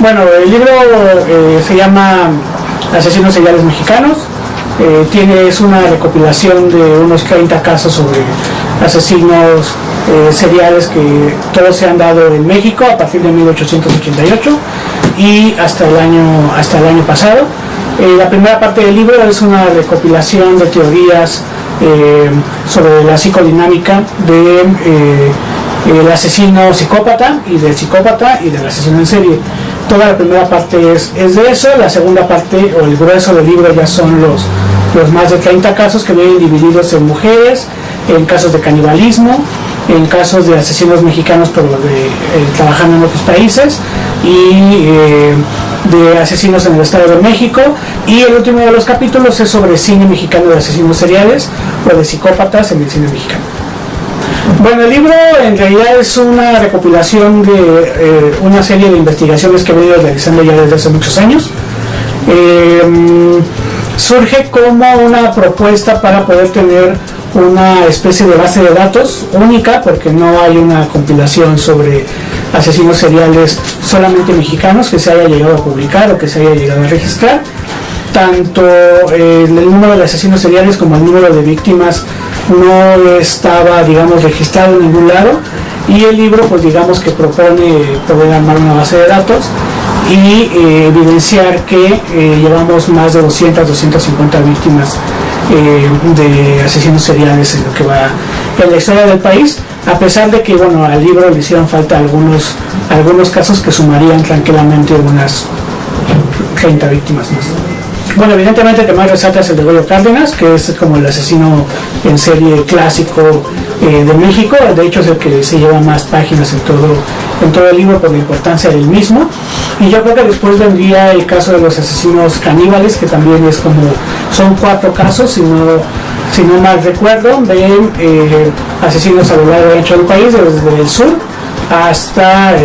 Bueno, el libro se llama Asesinos seriales mexicanos. Es una recopilación de unos 30 casos sobre asesinos seriales que todos se han dado en México a partir de 1888 y hasta el año pasado. La primera parte del libro es una recopilación de teorías sobre la psicodinámica del asesino psicópata y del asesino en serie. Toda la primera parte es de eso. La segunda parte o el grueso del libro ya son los más de 30 casos que vienen divididos en mujeres, en casos de canibalismo, en casos de asesinos mexicanos trabajando en otros países y de asesinos en el Estado de México, y el último de los capítulos es sobre cine mexicano de asesinos seriales o de psicópatas en el cine mexicano. Bueno, el libro en realidad es una recopilación de una serie de investigaciones que he venido realizando ya desde hace muchos años. Surge como una propuesta para poder tener una especie de base de datos única, porque no hay una compilación sobre asesinos seriales solamente mexicanos que se haya llegado a publicar o que se haya llegado a registrar. Tanto el número de asesinos seriales como el número de víctimas no estaba, digamos, registrado en ningún lado, y el libro, pues digamos que propone poder armar una base de datos y evidenciar que llevamos más de 250 víctimas de asesinos seriales en lo que va en la historia del país, a pesar de que, bueno, al libro le hicieron falta algunos casos que sumarían tranquilamente unas 30 víctimas más. Bueno, evidentemente el que más resalta es el de Goyo Cárdenas, que es como el asesino en serie clásico de México. De hecho es el que se lleva más páginas en todo el libro por la importancia del mismo. Y yo creo que después vendría el caso de los asesinos caníbales, que también es son 4 casos, si no mal recuerdo, de asesinos a lo largo y ancho del país, desde el sur hasta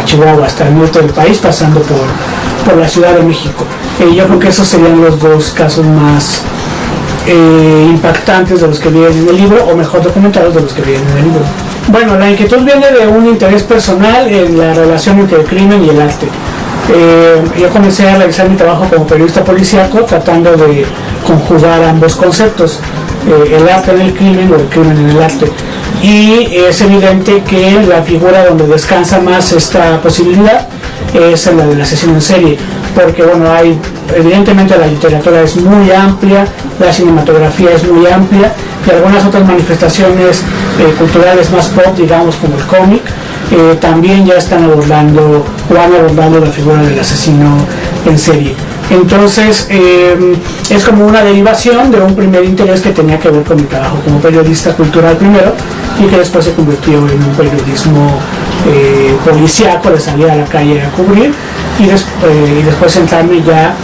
Chihuahua, hasta el norte del país, pasando por la Ciudad de México. Yo creo que esos serían los 2 casos más impactantes de los que vienen en el libro, o mejor documentados de los que vienen en el libro. Bueno, la inquietud viene de un interés personal en la relación entre el crimen y el arte. Yo comencé a realizar mi trabajo como periodista policíaco tratando de conjugar ambos conceptos, el arte en el crimen o el crimen en el arte. Y es evidente que la figura donde descansa más esta posibilidad es en la del asesino en serie, porque bueno, evidentemente la literatura es muy amplia, la cinematografía es muy amplia, y algunas otras manifestaciones culturales más pop, digamos, como el cómic, también ya están abordando o han abordado la figura del asesino en serie. Entonces es como una derivación de un primer interés que tenía que ver con mi trabajo como periodista cultural primero, y que después se convirtió en un periodismo policíaco, de salir a la calle a cubrir, y después centrarme ya,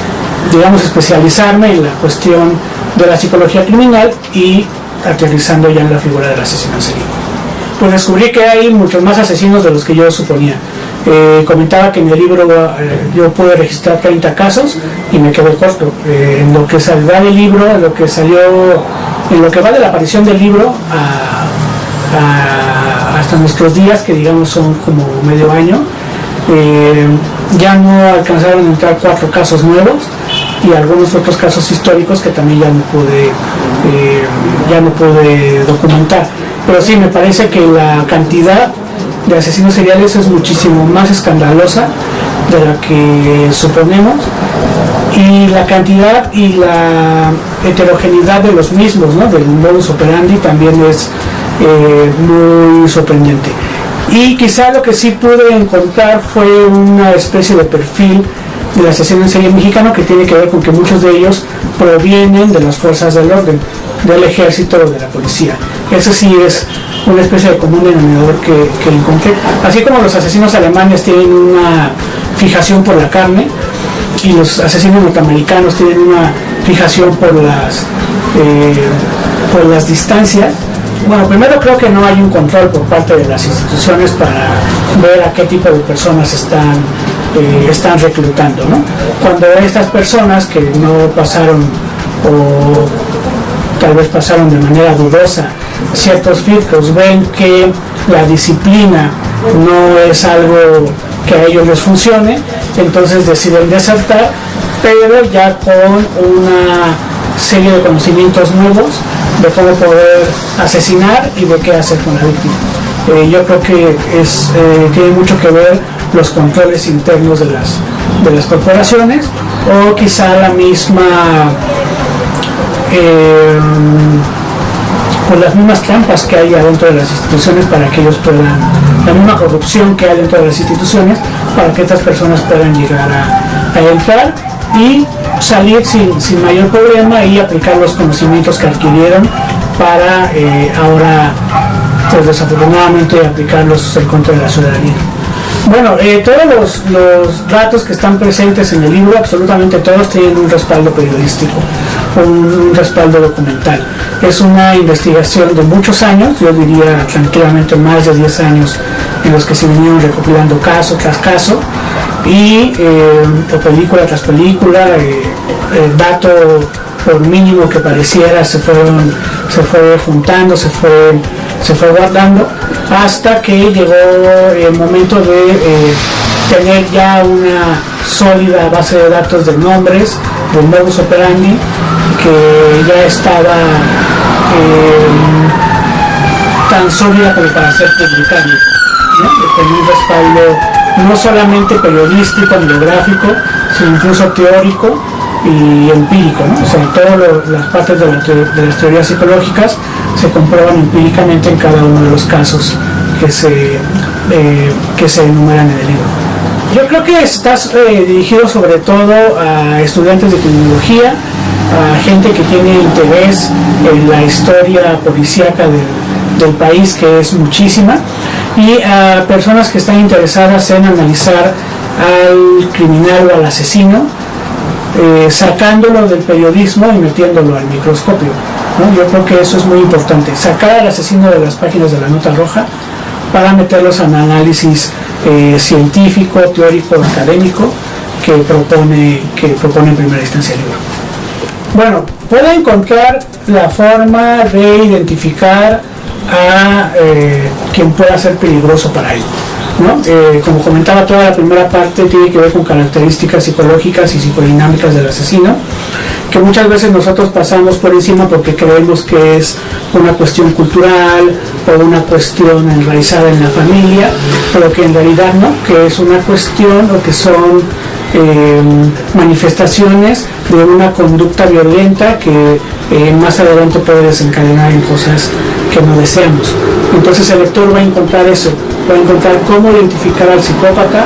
digamos, especializarme en la cuestión de la psicología criminal y aterrizando ya en la figura del asesino en serie. Pues descubrí que hay muchos más asesinos de los que yo suponía. Comentaba que en el libro yo pude registrar 30 casos y me quedé corto. En lo que saldrá del libro, en lo que va de la aparición del libro hasta nuestros días, que digamos son como medio año, ya no alcanzaron a entrar 4 casos nuevos y algunos otros casos históricos que también ya no pude documentar. Pero sí, me parece que la cantidad de asesinos seriales es muchísimo más escandalosa de la que suponemos, y la cantidad y la heterogeneidad de los mismos, ¿no?, del modus operandi, también es muy sorprendente. Y quizá lo que sí pude encontrar fue una especie de perfil del asesino en serie mexicano que tiene que ver con que muchos de ellos provienen de las fuerzas del orden, del ejército o de la policía. Eso sí es una especie de común denominador que encontré. Así como los asesinos alemanes tienen una fijación por la carne y los asesinos norteamericanos tienen una fijación por las distancias. Bueno, primero creo que no hay un control por parte de las instituciones para ver a qué tipo de personas están reclutando, ¿no? Cuando estas personas que no pasaron o tal vez pasaron de manera dudosa ciertos filtros, ven que la disciplina no es algo que a ellos les funcione, entonces deciden desertar, pero ya con una serie de conocimientos nuevos de cómo poder asesinar y de qué hacer con la víctima. Yo creo que tiene mucho que ver los controles internos de las corporaciones, o quizá la misma con las mismas trampas que hay adentro de las instituciones para que ellos puedan, la misma corrupción que hay dentro de las instituciones para que estas personas puedan llegar a entrar y salir sin mayor problema y aplicar los conocimientos que adquirieron para ahora, pues desafortunadamente, aplicarlos en contra de la ciudadanía. Bueno, todos los datos que están presentes en el libro, absolutamente todos, tienen un respaldo periodístico, un respaldo documental. Es una investigación de muchos años, yo diría tranquilamente más de 10 años, en los que se vinieron recopilando caso tras caso, y película tras película, dato por mínimo que pareciera se fue juntando, se fue guardando, hasta que llegó el momento de tener ya una sólida base de datos de nombres, del modus operandi, que ya estaba tan sólida como para ser publicable, ¿no? Con un respaldo no solamente periodístico, bibliográfico, sino incluso teórico y empírico, ¿no? O sea, todas las partes de las teorías psicológicas se comprueban empíricamente en cada uno de los casos que se enumeran en el libro. Yo creo que estás dirigido sobre todo a estudiantes de criminología, a gente que tiene interés en la historia policíaca del país, que es muchísima, y a personas que están interesadas en analizar al criminal o al asesino, sacándolo del periodismo y metiéndolo al microscopio, ¿no? Yo creo que eso es muy importante, sacar al asesino de las páginas de la nota roja para meterlos en análisis científico, teórico, académico que propone en primera instancia el libro. Bueno, puede encontrar la forma de identificar a quien pueda ser peligroso para él, ¿no? Como comentaba, toda la primera parte tiene que ver con características psicológicas y psicodinámicas del asesino, que muchas veces nosotros pasamos por encima porque creemos que es una cuestión cultural o una cuestión enraizada en la familia, pero que en realidad no, que es una cuestión o que son manifestaciones de una conducta violenta que más adelante puede desencadenar en cosas que no deseamos. Entonces el lector va a encontrar eso, va a encontrar cómo identificar al psicópata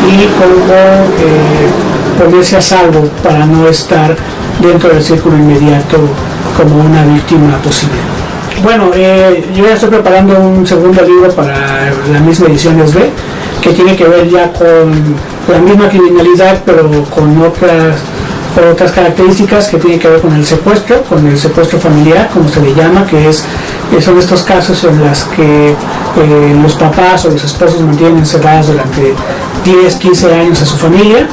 y cómo ponerse a salvo para no estar dentro del círculo inmediato como una víctima posible. Bueno, yo ya estoy preparando un segundo libro para la misma Ediciones B, que tiene que ver ya con la misma criminalidad, pero con otras características, que tienen que ver con el secuestro familiar, como se le llama, que son estos casos en los que los papás o los esposos mantienen encerradas durante 10, 15 años a su familia,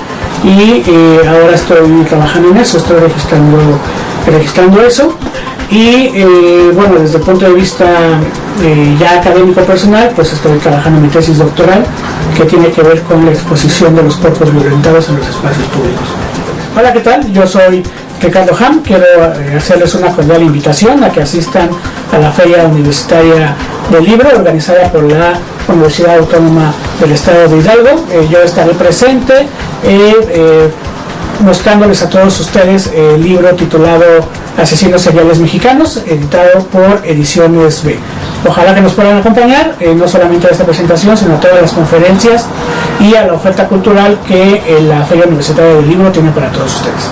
y ahora estoy trabajando en eso, estoy registrando eso, y bueno, desde el punto de vista ya académico personal, pues estoy trabajando en mi tesis doctoral, que tiene que ver con la exposición de los cuerpos violentados en los espacios públicos. Hola, ¿qué tal? Yo soy Ricardo Ham. Quiero hacerles una cordial invitación a que asistan a la Feria Universitaria del Libro, organizada por la Universidad Autónoma del Estado de Hidalgo. Yo estaré presente mostrándoles a todos ustedes el libro titulado Asesinos seriales mexicanos, editado por Ediciones B. Ojalá que nos puedan acompañar, no solamente a esta presentación, sino a todas las conferencias y a la oferta cultural que la Feria Universitaria del Libro tiene para todos ustedes.